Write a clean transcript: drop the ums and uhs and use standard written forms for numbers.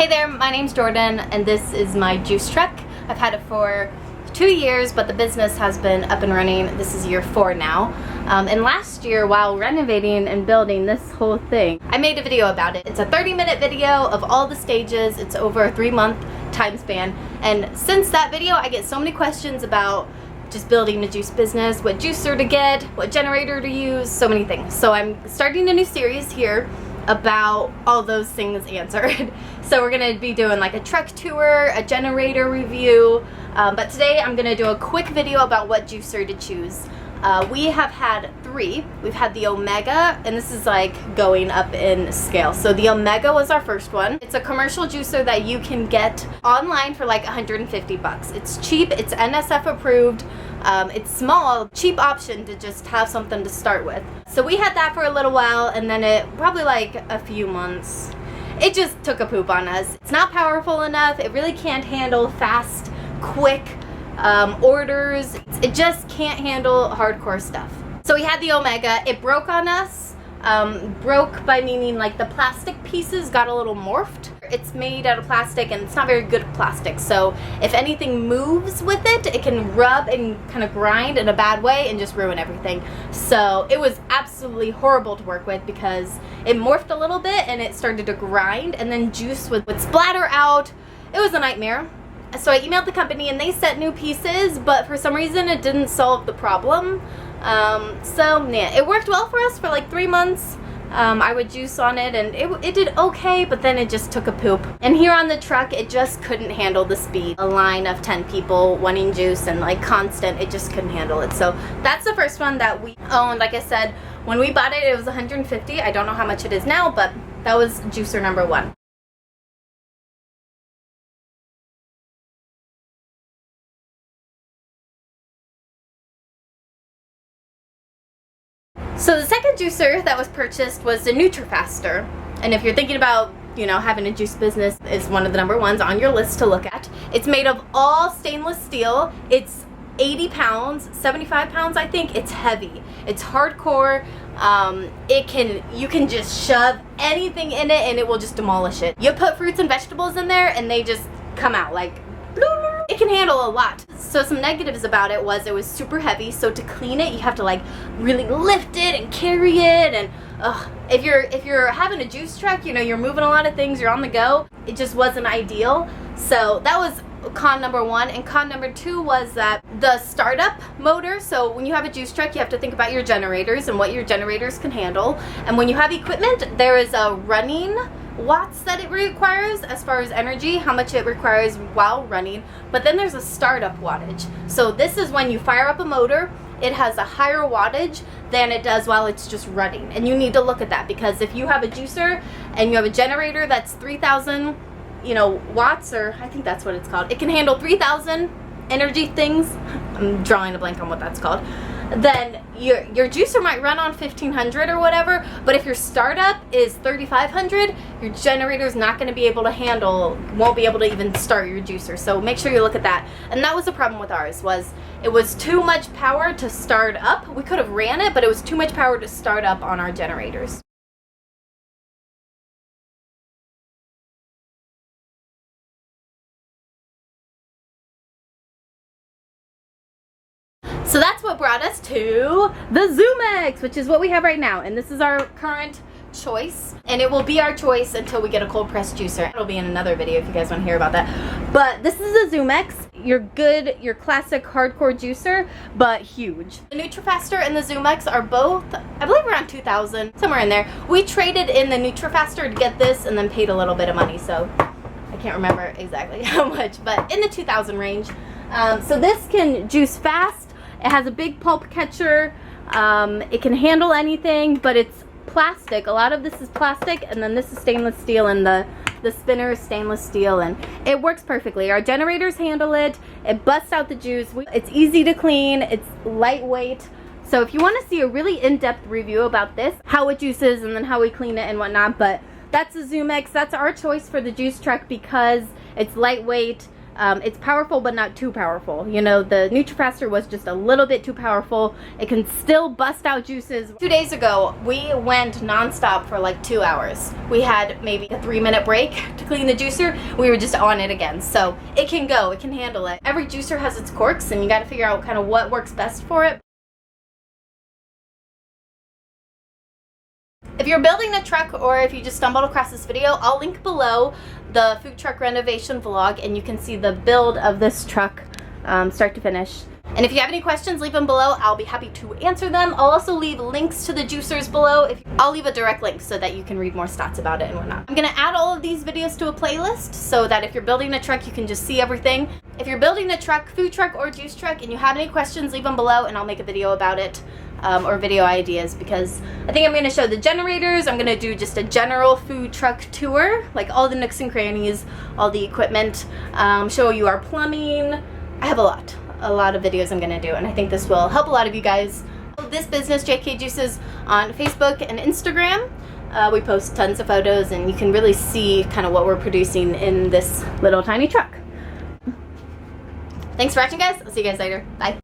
Hey there, my name's Jordan and this is my juice truck. I've had it for 2 years, but the business has been up and running. This is year 4 now. And last year, while renovating and building this whole thing, I made a video about it. It's a 30-minute video of all the stages. It's over a 3-month time span. And since that video, I get so many questions about just building a juice business, what juicer to get, what generator to use, so many things. So I'm starting a new series here about all those things answered. So we're gonna be doing like a truck tour, a generator review, but today I'm gonna do a quick video about what juicer to choose. We have had 3. We've had the Omega, and this is like going up in scale. So the Omega was our first one. It's a commercial juicer that you can get online for like 150 bucks. It's cheap, it's NSF approved, it's small, cheap option to just have something to start with. So we had that for a little while, and then it probably like a few months, it just took a poop on us. It's not powerful enough. It really can't handle fast, quick orders. It just can't handle hardcore stuff. So we had the Omega. It broke on us. Broke by meaning like the plastic pieces got a little morphed. It's made out of plastic and it's not very good plastic, so if anything moves with it, it can rub and kind of grind in a bad way and just ruin everything. So it was absolutely horrible to work with because it morphed a little bit and it started to grind, and then juice would splatter out. It was a nightmare. So I emailed the company and they sent new pieces, but for some reason it didn't solve the problem. So yeah, it worked well for us for like 3 months. I would juice on it and it did okay, but then it just took a poop. And here on the truck, it just couldn't handle the speed. A line of 10 people wanting juice and like constant, it just couldn't handle it. So that's the first one that we owned. Like I said, when we bought it, it was 150. I don't know how much it is now, but that was juicer number 1. So the second juicer that was purchased was the Nutrifaster. And if you're thinking about, you know, having a juice business, is one of the number ones on your list to look at. It's made of all stainless steel. It's 80 pounds, 75 pounds, I think. It's heavy. It's hardcore. You can just shove anything in it and it will just demolish it. You put fruits and vegetables in there and they just come out like, it can handle a lot. So some negatives about it was super heavy, so to clean it you have to like really lift it and carry it, and if you're having a juice truck, you know, you're moving a lot of things, you're on the go, it just wasn't ideal. So that was con number 1. And con number 2 was that the startup motor. So when you have a juice truck, you have to think about your generators and what your generators can handle. And when you have equipment, there is a running watts that it requires as far as energy, how much it requires while running, but then there's a startup wattage. So this is when you fire up a motor, it has a higher wattage than it does while it's just running, and you need to look at that, because if you have a juicer and you have a generator that's 3,000 watts, or I think that's what it's called, it can handle 3,000 energy things, I'm drawing a blank on what that's called, then your juicer might run on 1,500 or whatever, but if your startup is 3,500, your generator is not going to be able to handle, won't be able to even start your juicer. So make sure you look at that. And that was the problem with ours, was it was too much power to start up. We could have ran it, but it was too much power to start up on our generators. So that's what brought us to the Zumex, which is what we have right now. And this is our current choice. And it will be our choice until we get a cold press juicer. It'll be in another video if you guys want to hear about that. But this is the Zumex, your classic hardcore juicer, but huge. The Nutrifaster and the Zumex are both, I believe, around 2,000, somewhere in there. We traded in the Nutrifaster to get this and then paid a little bit of money. So I can't remember exactly how much, but in the 2,000 range. So this can juice fast. It has a big pulp catcher. It can handle anything, but it's plastic. A lot of this is plastic, and then this is stainless steel, and the spinner is stainless steel, and it works perfectly. Our generators handle it. It busts out the juice. It's easy to clean. It's lightweight. So if you want to see a really in-depth review about this, how it juices and then how we clean it and whatnot, but that's the Zumex. That's our choice for the juice truck because it's lightweight. It's powerful, but not too powerful. You know, the Nutrifaster was just a little bit too powerful. It can still bust out juices. 2 days ago, we went nonstop for like 2 hours. We had maybe a 3-minute break to clean the juicer. We were just on it again. So it can go, it can handle it. Every juicer has its quirks, and you got to figure out kind of what works best for it. If you're building a truck, or if you just stumbled across this video, I'll link below the food truck renovation vlog, and you can see the build of this truck start to finish. And if you have any questions, leave them below. I'll be happy to answer them. I'll also leave links to the juicers below. I'll leave a direct link so that you can read more stats about it and whatnot. I'm gonna add all of these videos to a playlist so that if you're building a truck, you can just see everything. If you're building a truck, food truck, or juice truck, and you have any questions, leave them below and I'll make a video about it. Or video ideas, because I think I'm going to show the generators. I'm going to do just a general food truck tour, like all the nooks and crannies, all the equipment, show you our plumbing. I have a lot of videos I'm going to do, and I think this will help a lot of you guys. This business, JK Juices, on Facebook and Instagram. We post tons of photos, and you can really see kind of what we're producing in this little tiny truck. Thanks for watching, guys. I'll see you guys later. Bye.